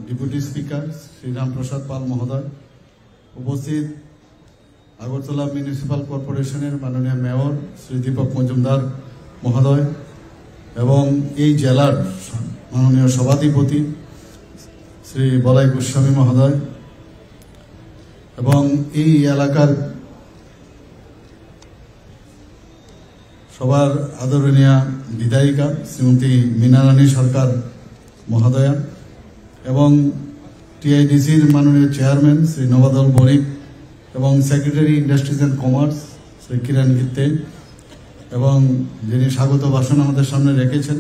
Deputy speaker Shri Ramprasad পাল মহোদয়, উপস্থিত Agartala municipal কর্পোরেশনের মাননীয় মেয়র শ্রী দীপক মজুমদার মহোদয় এবং এই জেলার মাননীয় সভাধিপতি শ্রী বলাই গোস্বামী মহোদয় এবং এই এলাকার সবার আদরণীয় বিধায়িকা শ্রীমতী মীনারানী সরকার মহোদয়া এবং টিআইডিসির মাননীয় চেয়ারম্যান শ্রী নবাদল বণিক এবং secretary industries and commerce Shri Kiran Gitte এবং যিনি স্বাগত ভাষণ আমাদের সামনে রেখেছেন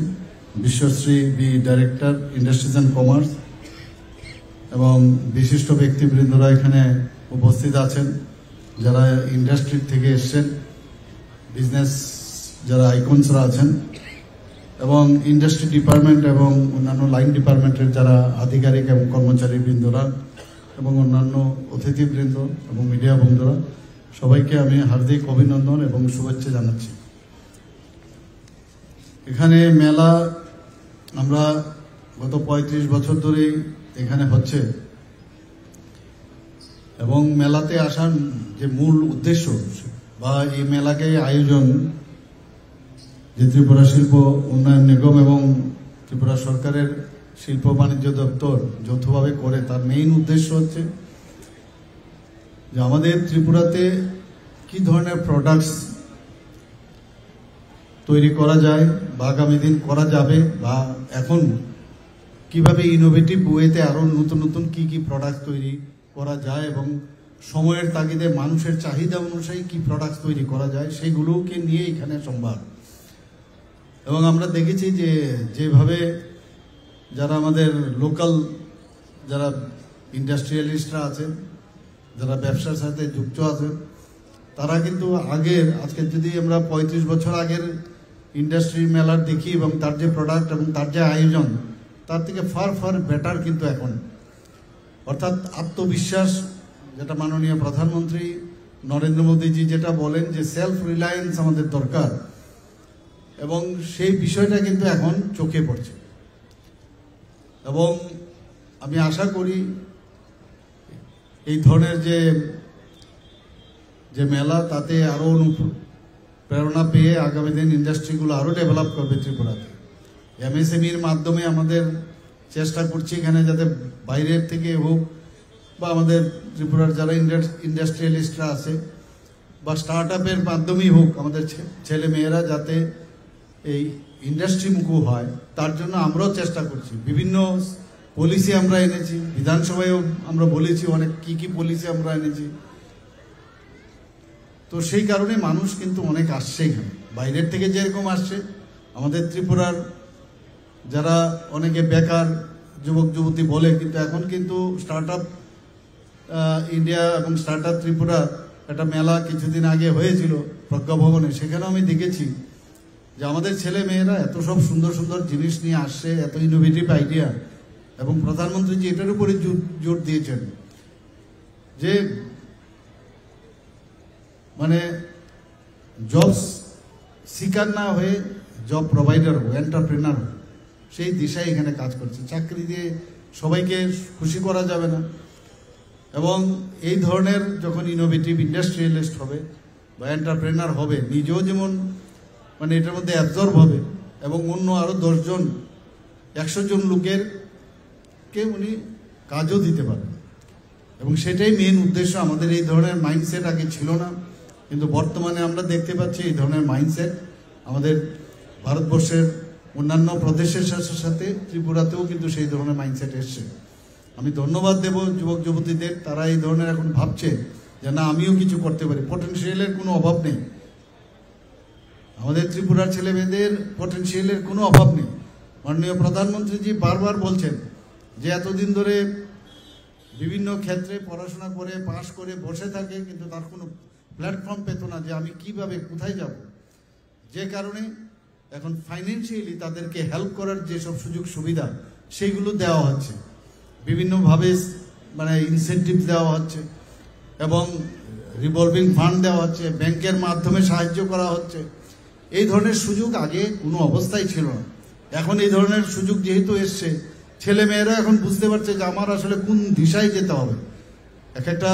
Bishwashri B director industries and commerce এবং বিশিষ্ট ব্যক্তিবৃন্দরা এখানে উপস্থিত আছেন, যারা ইন্ডাস্ট্রি থেকে এসছেন, বিজনেস যারা আইকনসরা আছেন এবং ইন্ডাস্ট্রি ডিপার্টমেন্ট এবং অন্যান্য লাইন ডিপার্টমেন্টের যারা আধিকারিক এবং কর্মচারী বৃন্দরা এবং অন্যান্য অতিথিবৃন্দ এবং মিডিয়া বন্ধুরা, সবাইকে আমি হার্দিক অভিনন্দন এবং শুভেচ্ছা জানাচ্ছি। এখানে মেলা আমরা গত ৩৫ বছর ধরেই এখানে হচ্ছে এবং মেলাতে আসার যে মূল উদ্দেশ্য বা এই মেলাকে আয়োজন যে ত্রিপুরা শিল্প উন্নয়ন নিগম এবং ত্রিপুরা সরকারের শিল্প বাণিজ্য দপ্তর যৌথভাবে করে, তার মেইন উদ্দেশ্য হচ্ছে যে আমাদের ত্রিপুরাতে কি ধরনের প্রোডাক্টস তৈরি করা যায় বা আগামী দিন করা যাবে বা এখন কিভাবে ইনোভেটিভ ওয়েতে আরো নতুন নতুন কি কি প্রোডাক্ট তৈরি করা যায় এবং সময়ের তাগিদে মানুষের চাহিদা অনুযায়ী কি প্রোডাক্ট তৈরি করা যায় সেইগুলোকে নিয়ে এখানে সম্ভার। এবং আমরা দেখেছি যে যেভাবে যারা আমাদের লোকাল যারা ইন্ডাস্ট্রিয়ালিস্টরা আছেন, যারা ব্যবসার সাথে যুক্ত আছেন, তারা কিন্তু আগের আজকে যদি আমরা ৩৫ বছর আগের ইন্ডাস্ট্রি মেলার দেখি এবং তার যে প্রোডাক্ট এবং তার যে আয়োজন, তার থেকে ফার ফার বেটার কিন্তু এখন। অর্থাৎ আত্মবিশ্বাস, যেটা মাননীয় প্রধানমন্ত্রী নরেন্দ্র মোদীজি যেটা বলেন যে সেলফ রিলায়েন্স আমাদের দরকার, এবং সেই বিষয়টা কিন্তু এখন চোখে পড়ছে। এবং আমি আশা করি এই ধরনের যে মেলা, তাতে আরো প্রেরণা পেয়ে আগামী দিন ইন্ডাস্ট্রিগুলো আরো ডেভেলপ করবে ত্রিপুরাতে। এমএসএমইর মাধ্যমে আমাদের চেষ্টা করছি এখানে যাতে বাইরের থেকে হোক বা আমাদের ত্রিপুরার যারা ইন্ডাস্ট্রিয়ালিস্টরা আছে বা স্টার্ট আপের মাধ্যমেই হোক, আমাদের ছেলে মেয়েরা যাতে এই ইন্ডাস্ট্রি মুখী হয়, তার জন্য আমরাও চেষ্টা করছি। বিভিন্ন পলিসি আমরা এনেছি, বিধানসভায়ও আমরা বলেছি অনেক কি কি পলিসি আমরা এনেছি। তো সেই কারণে মানুষ কিন্তু অনেক আসছে এখানে, বাইরের থেকে যেরকম আসছে। আমাদের ত্রিপুরার যারা অনেকে বেকার যুবক যুবতী বলে, কিন্তু এখন কিন্তু স্টার্ট আপ ইন্ডিয়া এবং স্টার্ট আপ ত্রিপুরা একটা মেলা কিছুদিন আগে হয়েছিল প্রজ্ঞা ভবনে, সেখানেও আমি দেখেছি যে আমাদের ছেলে মেয়েরা এত সব সুন্দর সুন্দর জিনিস নিয়ে আসছে, এত ইনোভেটিভ আইডিয়া। এবং প্রধানমন্ত্রীজি এটার উপরে জোর দিয়েছেন যে মানে জবস সিকার না হয়ে জব প্রোভাইডার হো, এন্টারপ্রেনার হো, সেই দিশায় এখানে কাজ করছে। চাকরি দিয়ে সবাইকে খুশি করা যাবে না, এবং এই ধরনের যখন ইনোভেটিভ ইন্ডাস্ট্রিয়ালিস্ট হবে বা এন্টারপ্রেনার হবে, নিজেও যেমন মানে এটার মধ্যে অ্যাবজর্ব হবে এবং অন্য আরো 10 জন 100 জন লোকের কে উনি কাজও দিতে পারবেন। এবং সেটাই মেন উদ্দেশ্য। আমাদের এই ধরনের মাইন্ডসেট আগে ছিল না, কিন্তু বর্তমানে আমরা দেখতে পাচ্ছি এই ধরনের মাইন্ডসেট আমাদের ভারতবর্ষের অন্যান্য প্রদেশের সাথে সাথে ত্রিপুরাতেও কিন্তু সেই ধরনের মাইন্ডসেট এসছে। আমি ধন্যবাদ দেব যুবক যুবতীদের, তারা এই ধরনের এখন ভাবছে যে না, আমিও কিছু করতে পারি। পটেনশিয়ালের কোনো অভাব নেই, আমাদের ত্রিপুরার ছেলে মেয়েদের পটেনশিয়ালের কোনো অভাব নেই। মাননীয় প্রধানমন্ত্রীজি বারবার বলছেন যে এতদিন ধরে বিভিন্ন ক্ষেত্রে পড়াশোনা করে পাশ করে বসে থাকে, কিন্তু তার কোনো প্ল্যাটফর্ম পেত না যে আমি কিভাবে কোথায় যাব। যে কারণে এখন ফাইন্যান্সিয়ালি তাদেরকে হেল্প করার যেসব সুযোগ সুবিধা সেইগুলো দেওয়া হচ্ছে, বিভিন্নভাবে মানে ইনসেন্টিভ দেওয়া হচ্ছে এবং রিভলভিং ফান্ড দেওয়া হচ্ছে, ব্যাংকের মাধ্যমে সাহায্য করা হচ্ছে। এই ধরনের সুযোগ আগে কোনো অবস্থায় ছিল না। এখন এই ধরনের সুযোগ যেহেতু এসছে, ছেলে মেয়েরা এখন বুঝতে পারছে যে আমার আসলে কোন দিশায় যেতে হবে। এক একটা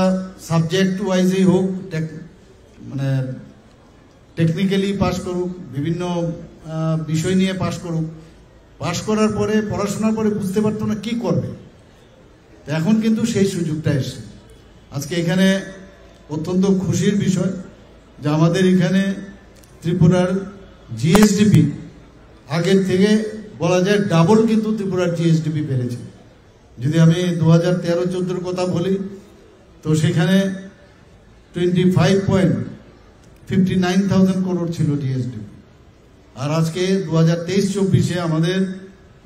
সাবজেক্ট ওয়াইজই হোক, মানে টেকনিক্যালি পাস করুক, বিভিন্ন বিষয় নিয়ে পাস করুক, পাস করার পরে পড়াশোনার পরে বুঝতে পারতো না কি করবে। এখন কিন্তু সেই সুযোগটা এসছে। আজকে এখানে অত্যন্ত খুশির বিষয় যে আমাদের এখানে ত্রিপুরার জিএসডিপি আগের থেকে বলা যায় ডাবল কিন্তু ত্রিপুরার জিএসডিপি বেড়েছে। যদি আমি 2013-14 কথা বলি তো সেখানে 25.59,000 করোড় ছিল জিএসডিপি, আর আজকে 2023-24 আমাদের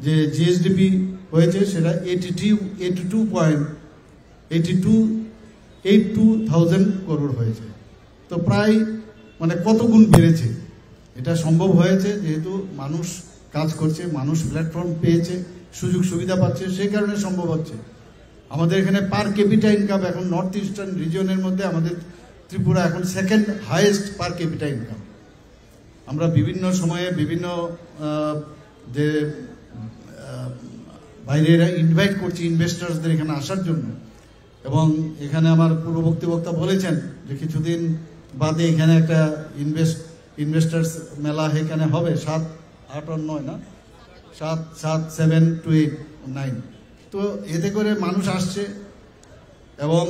যে জিএসডিপি হয়েছে সেটা 82,000 করোড় হয়েছে। তো প্রায় মানে কত গুণ বেড়েছে। এটা সম্ভব হয়েছে যেহেতু মানুষ কাজ করছে, মানুষ প্ল্যাটফর্ম পেয়েছে, সুযোগ সুবিধা পাচ্ছে, সেই কারণে সম্ভব হচ্ছে। আমাদের এখানে পার ক্যাপিটা ইনকাম এখন নর্থ ইস্টার্ন রিজিয়নের মধ্যে আমাদের ত্রিপুরা এখন সেকেন্ড হাইয়েস্ট পার ক্যাপিটা ইনকাম। আমরা বিভিন্ন সময়ে বিভিন্ন যে বাইরেরা ইনভাইট করছি ইনভেস্টার্সদের এখানে আসার জন্য, এবং এখানে আমার পূর্ববর্তী বক্তা বলেছেন যে কিছুদিন বাদে এখানে একটা ইনভেস্টার্স মেলা এখানে হবে 7, 8 আর 9 না 7, 7 to 8, 9। তো এতে করে মানুষ আসছে এবং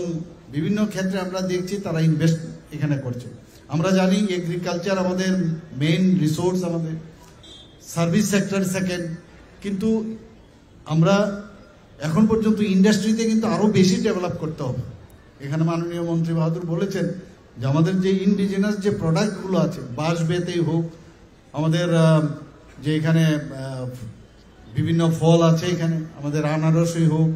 বিভিন্ন ক্ষেত্রে আমরা দেখছি তারা ইনভেস্ট এখানে করছে। আমরা জানি এগ্রিকালচার আমাদের মেইন রিসোর্স, আমাদের সার্ভিস সেক্টর সেকেন্ড, কিন্তু আমরা এখন পর্যন্ত ইন্ডাস্ট্রিতে কিন্তু আরও বেশি ডেভেলপ করতে হবে। এখানে মাননীয় মন্ত্রী বাহাদুর বলেছেন যে আমাদের যে ইন্ডিজিনাস যে প্রোডাক্টগুলো আছে, বাঁশ বেতেই হোক, আমাদের যে এখানে বিভিন্ন ফল আছে, এখানে আমাদের আনারসই হোক,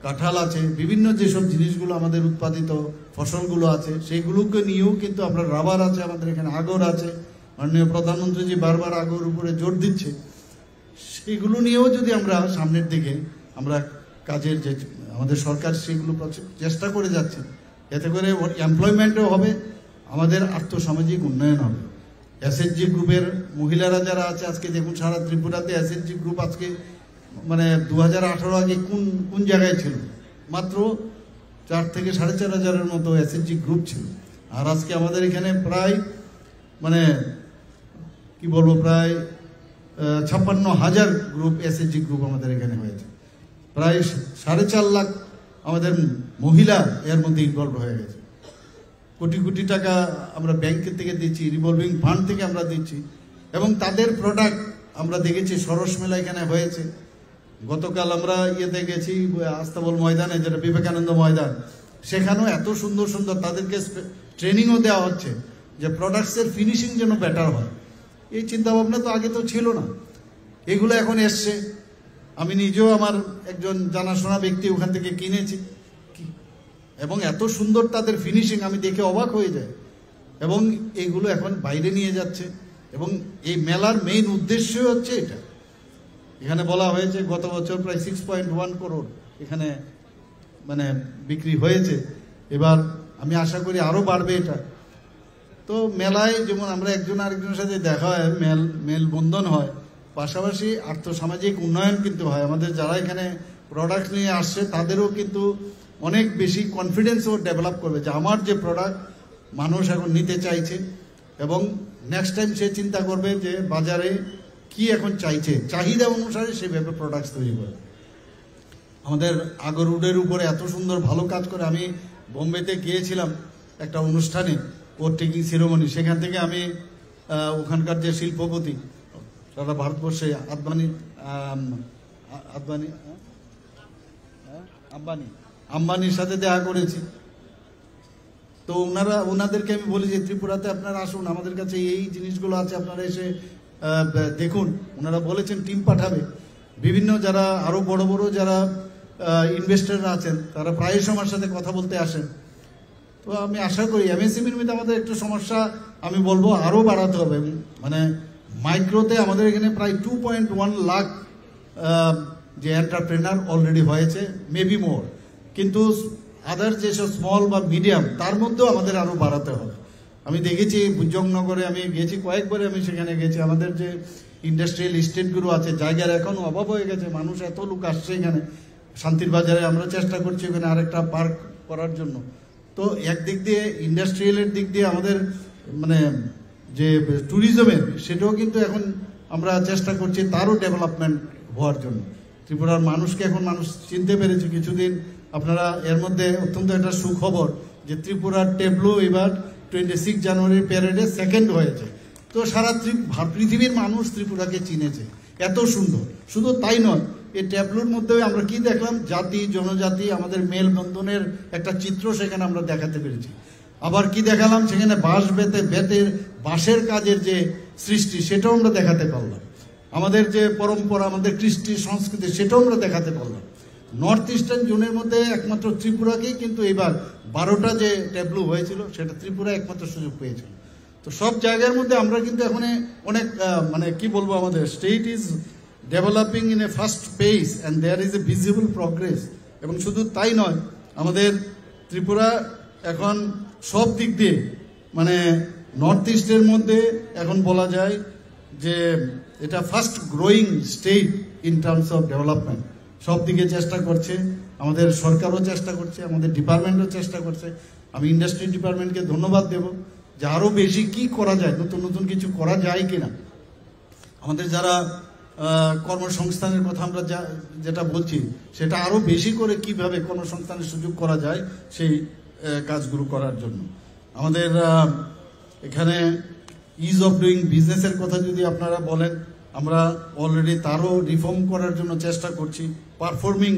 কাঁঠাল আছে, বিভিন্ন যেসব জিনিসগুলো আমাদের উৎপাদিত ফসলগুলো আছে সেইগুলোকে নিয়েও কিন্তু আমরা রাবার আছে, আমাদের এখানে আগর আছে, মাননীয় প্রধানমন্ত্রীজি বারবার আগর উপরে জোর দিচ্ছে। সেগুলো নিয়েও যদি আমরা সামনের দিকে আমরা কাজের যে আমাদের সরকার সেগুলো চেষ্টা করে যাচ্ছে, এতে করে এমপ্লয়মেন্টও হবে, আমাদের আর্থসামাজিক উন্নয়ন হবে। এসএসজি গ্রুপের মহিলারা যারা আছে, আজকে দেখুন সারা ত্রিপুরাতে এসএসজি গ্রুপ আজকে মানে 2018 আগে কোন জায়গায় ছিল, মাত্র 4 থেকে 4,500-এর মতো এসএসজি গ্রুপ ছিল, আর আজকে আমাদের এখানে প্রায় মানে কি বলবো প্রায় 56,000 গ্রুপ এসএসজি গ্রুপ আমাদের এখানে হয়েছে। প্রায় 4.5 লাখ আমাদের মহিলা এর মধ্যে ইনভলভ হয়ে গেছে। কোটি কোটি টাকা আমরা ব্যাংকের থেকে দিচ্ছি, রিভলভিং ফান্ড থেকে আমরা দিচ্ছি, এবং তাদের প্রোডাক্ট আমরা দেখেছি সরস মেলা এখানে হয়েছে। গতকাল আমরা ইয়েতে গেছি আস্তাবল ময়দানে, যেটা বিবেকানন্দ ময়দান, সেখানেও এত সুন্দর সুন্দর তাদেরকে ট্রেনিংও দেওয়া হচ্ছে যে প্রোডাক্টসের ফিনিশিং যেন বেটার হয়। এই চিন্তাভাবনা তো আগে তো ছিল না, এগুলো এখন এসছে। আমি নিজেও আমার একজন জানাশোনা ব্যক্তি ওখান থেকে কিনেছি, এবং এত সুন্দর তাদের ফিনিশিং আমি দেখে অবাক হয়ে যায়, এবং এইগুলো এখন বাইরে নিয়ে যাচ্ছে। এবং এই মেলার মেইন উদ্দেশ্য হচ্ছে এটা। এখানে বলা হয়েছে গত বছর প্রায় 6.1 করোড় এখানে মানে বিক্রি হয়েছে। এবার আমি আশা করি আরও বাড়বে এটা। তো মেলায় যেমন আমরা একজন আরেকজনের সাথে দেখা হয়, মেলবন্ধন হয়, পাশাপাশি আর্থসামাজিক উন্নয়ন কিন্তু হয়। আমাদের যারা এখানে প্রোডাক্ট নিয়ে আসছে তাদেরও কিন্তু অনেক বেশি কনফিডেন্সও ডেভেলপ করবে যে আমার যে প্রোডাক্ট মানুষ এখন নিতে চাইছে, এবং নেক্সট টাইম সে চিন্তা করবে যে বাজারে কি এখন চাইছে, চাহিদা অনুসারে সেভাবে প্রোডাক্টস তৈরি করে। আমাদের আগর রোডের উপরে এত সুন্দর ভালো কাজ করে। আমি বোম্বেতে গিয়েছিলাম একটা অনুষ্ঠানে, ওর টেকিং সেরেমনি, সেখান থেকে আমি ওখানকার যে শিল্পপতি সারা ভারতবর্ষে আম্বানির সাথে দেখা করেছি। তো ওনাদেরকে আমি বলি যে ত্রিপুরাতে আপনারা আসুন, আমাদের কাছে এই জিনিসগুলো আছে, আপনারা এসে দেখুন। ওনারা বলেছেন টিম পাঠাবে, বিভিন্ন যারা আরো বড় বড় যারা ইনভেস্টররা আছেন তারা প্রায়শ আমার সাথে কথা বলতে আসেন। তো আমি আশা করি এমএসএমইর মধ্যে আমাদের একটু সমস্যা আমি বলবো আরো বাড়াতে হবে। মানে মাইক্রোতে আমাদের এখানে প্রায় 2.1 লাখ যে এন্টারপ্রেনার অলরেডি হয়েছে, মেবি মোর, কিন্তু আদার যেসব স্মল বা মিডিয়াম তার মধ্যেও আমাদের আরো বাড়াতে হবে। আমি দেখেছি বুজংনগরে আমি গেছি কয়েকবারে, আমি সেখানে গেছি, আমাদের যে ইন্ডাস্ট্রিয়াল স্টেটগুলো আছে, জায়গার এখনো অভাব হয়ে গেছে, মানুষ এত লোক আসছে এখানে। শান্তির বাজারে আমরা চেষ্টা করছি ওখানে আরেকটা পার্ক করার জন্য। তো একদিক দিয়ে ইন্ডাস্ট্রিয়ালের দিক দিয়ে আমাদের মানে যে ট্যুরিজমের, সেটাও কিন্তু এখন আমরা চেষ্টা করছি তারও ডেভেলপমেন্ট হওয়ার জন্য। ত্রিপুরার মানুষকে এখন মানুষ চিনতে পেরেছে। কিছুদিন আপনারা এর মধ্যে অত্যন্ত একটা সুখবর যে ত্রিপুরার ট্যাবলো এবার 26 জানুয়ারি প্যারেডে সেকেন্ড হয়েছে। তো সারা পৃথিবীর মানুষ ত্রিপুরাকে চিনেছে, এত সুন্দর। শুধু তাই নয়, এই ট্যাবলোর মধ্যে আমরা কি দেখলাম, জাতি জনজাতি আমাদের মেলবন্ধনের একটা চিত্র সেখানে আমরা দেখাতে পেরেছি। আবার কি দেখালাম, সেখানে বাঁশের কাজের যে সৃষ্টি, সেটাও আমরা দেখাতে পারলাম। আমাদের যে পরম্পরা, আমাদের কৃষ্টি সংস্কৃতি, সেটাও আমরা দেখাতে পারলাম। নর্থ ইস্টার্ন জোনের মধ্যে একমাত্র ত্রিপুরাকেই কিন্তু এবার 12টা যে ট্যাবলো হয়েছিল, সেটা ত্রিপুরা একমাত্র সুযোগ পেয়েছিল। তো সব জায়গার মধ্যে আমরা কিন্তু এখন অনেক মানে কি বলবো, আমাদের state is developing in a fast pace and there is a visible progress. এবং শুধু তাই নয়, আমাদের ত্রিপুরা এখন সব দিক দিয়ে মানে নর্থ ইস্টের মধ্যে এখন বলা যায় যে এটা first growing state in terms of development. সব দিকে চেষ্টা করছে, আমাদের সরকারও চেষ্টা করছে, আমাদের ডিপার্টমেন্টও চেষ্টা করছে। আমি ইন্ডাস্ট্রি ডিপার্টমেন্টকে ধন্যবাদ দেব যে আরও বেশি কি করা যায়, নতুন নতুন কিছু করা যায় কিনা। আমাদের যারা কর্মসংস্থানের কথা আমরা যেটা বলছি, সেটা আরও বেশি করে কিভাবে কর্মসংস্থানের সুযোগ করা যায় সেই কাজগুলো করার জন্য। আমাদের এখানে ইজ অফ ডুইং বিজনেসের কথা যদি আপনারা বলেন, আমরা অলরেডি তারও রিফর্ম করার জন্য চেষ্টা করছি। পারফর্মিং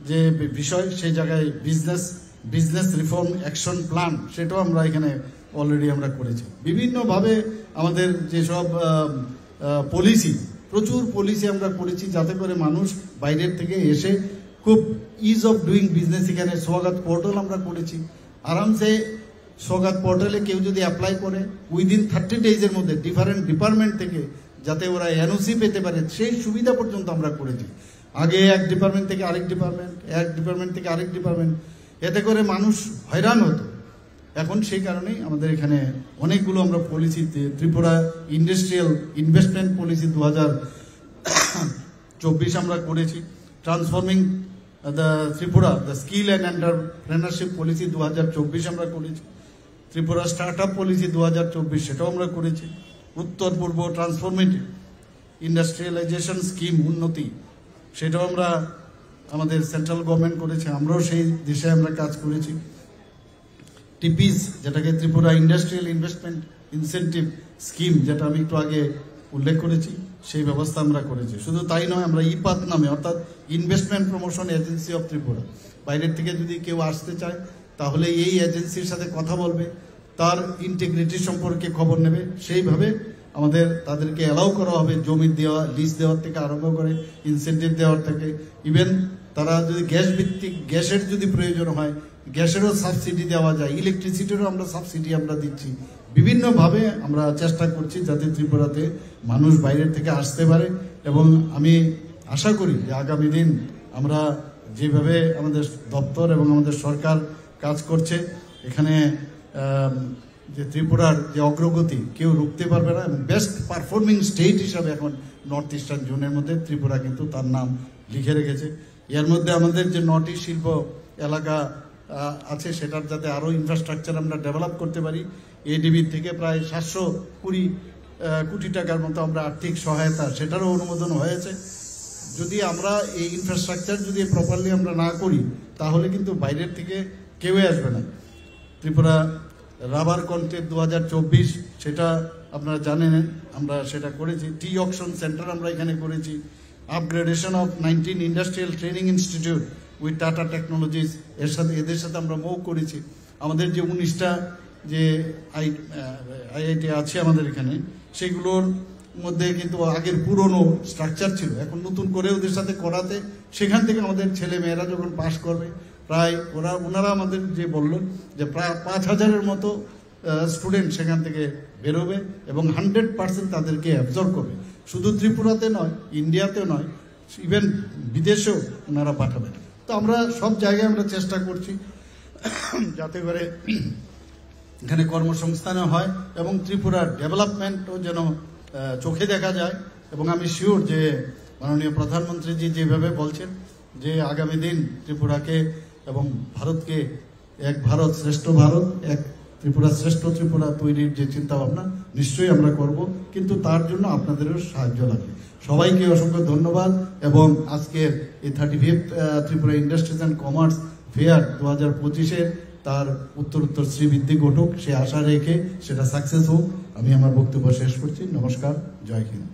যে বিষয়, সেই জায়গায় বিজনেস রিফর্ম অ্যাকশন প্ল্যান, সেটাও আমরা এখানে অলরেডি আমরা করেছি। বিভিন্নভাবে আমাদের যেসব পলিসি, প্রচুর পলিসি আমরা করেছি, যাতে করে মানুষ বাইরের থেকে এসে খুব ইজ অফ ডুইং বিজনেস, এখানে স্বাগত পোর্টাল আমরা করেছি। আরামসে স্বাগত পোর্টালে কেউ যদি অ্যাপ্লাই করে, উইদিন 30 ডেজের মধ্যে ডিফারেন্ট ডিপার্টমেন্ট থেকে যাতে ওরা এনওসি পেতে পারে, সেই সুবিধা পর্যন্ত আমরা করেছি। আগে এক ডিপার্টমেন্ট থেকে আরেক ডিপার্টমেন্ট, এতে করে মানুষ হয়রান হতো। এখন সেই কারণেই আমাদের এখানে অনেকগুলো আমরা policy, Tripura industrial investment policy 2024 আমরা করেছি। Transforming the Tripura the skill and entrepreneurship policy 2024 আমরা করেছি। ত্রিপুরা স্টার্ট আপ পলিসি 2024, সেটাও আমরা করেছি। উত্তর পূর্ব ট্রান্সফরমেটিভ ইন্ডাস্ট্রিয়ালাইজেশন স্কিম উন্নতি, সেটাও আমরা আমাদের সেন্ট্রাল গভর্নমেন্ট করেছে, আমরাও সেই দিশায় আমরা কাজ করেছি। টিপিস, যেটাকে Tripura industrial investment incentive scheme, যেটা আমি একটু আগে উল্লেখ করেছি, সেই ব্যবস্থা আমরা করেছি। শুধু তাই নয়, আমরা ইপাত নামে, অর্থাৎ investment promotion agency of Tripura, বাইরের থেকে যদি কেউ আসতে চায় তাহলে এই এজেন্সির সাথে কথা বলবে, তার ইন্টিগ্রিটি সম্পর্কে খবর নেবে, সেইভাবে আমাদের তাদেরকে অ্যালাউ করা হবে জমি দেওয়া, লিজ দেওয়ার থেকে আরম্ভ করে ইনসেন্টিভ দেওয়ার থেকে, ইভেন তারা যদি গ্যাস ভিত্তিক গ্যাসের যদি প্রয়োজন হয়, গ্যাসেরও সাবসিডি দেওয়া যায়, ইলেকট্রিসিটিরও আমরা সাবসিডি আমরা দিচ্ছি। বিভিন্নভাবে আমরা চেষ্টা করছি যাতে ত্রিপুরাতে মানুষ বাইরের থেকে আসতে পারে। এবং আমি আশা করি যে আগামী দিন আমরা যেভাবে আমাদের দপ্তর এবং আমাদের সরকার কাজ করছে, এখানে যে ত্রিপুরার যে অগ্রগতি কেউ রুখতে পারবে না। এবং বেস্ট পারফর্মিং স্টেট হিসাবে এখন নর্থ ইস্টার্ন জোনের মধ্যে ত্রিপুরা কিন্তু তার নাম লিখে রেখেছে। এর মধ্যে আমাদের যে 9টি শিল্প এলাকা আছে, সেটার যাতে আরও ইনফ্রাস্ট্রাকচার আমরা ডেভেলপ করতে পারি, এডিবির থেকে প্রায় 720 কোটি টাকার মতো আমরা আর্থিক সহায়তা, সেটারও অনুমোদন হয়েছে। যদি আমরা এই ইনফ্রাস্ট্রাকচার যদি প্রপারলি আমরা না করি, তাহলে কিন্তু বাইরের থেকে কেউই আসবে না। ত্রিপুরা রাবার কনক্লেভ 2024, সেটা আপনারা জানেন, আমরা সেটা করেছি। টি অকশন সেন্টার আমরা এখানে করেছি। Upgradation of 19 industrial training institute with tata technologies, এদের সাথে আমরা মৌ করেছি। আমাদের যে 19টা যে আইআইটি আছে আমাদের এখানে, সেগুলোর মধ্যে কিন্তু আগের পুরনো স্ট্রাকচার ছিল, এখন নতুন করে ওদের সাথে করাতে, সেখান থেকে আমাদের ছেলে মেয়েরা যখন পাশ করবে, প্রায় ওনারা আমাদের যে বলল যে প্রায় 5000-এর মতো স্টুডেন্ট সেখান থেকে বেরোবে এবং 100% তাদেরকে অ্যাবজর্ব করবে। শুধু ত্রিপুরাতে নয়, ইন্ডিয়াতেও নয়, ইভেন বিদেশেও ওনারা পাঠাবেন। তো আমরা সব জায়গায় আমরা চেষ্টা করছি যাতে করে এখানে কর্মসংস্থানও হয় এবং ত্রিপুরার ডেভেলপমেন্টও যেন চোখে দেখা যায়। এবং আমি শিওর যে মাননীয় প্রধানমন্ত্রীজি যেভাবে বলছেন যে আগামী দিন ত্রিপুরাকে এবং ভারতকে এক ভারত শ্রেষ্ঠ ভারত, এক ত্রিপুরা শ্রেষ্ঠ ত্রিপুরা তৈরির যে চিন্তা ভাবনা নিশ্চয়ই আমরা করব, কিন্তু তার জন্য আপনাদেরও সাহায্য লাগবে। সবাইকে অসংখ্য ধন্যবাদ। এবং আজকের এই 35th Tripura industries and commerce fair 2025-এর তার উত্তরোত্তর শ্রীবৃদ্ধি ঘটুক, সে আশা রেখে সেটা সাকসেস হোক। আমি আমার বক্তব্য শেষ করছি। নমস্কার, জয় হিন্দ।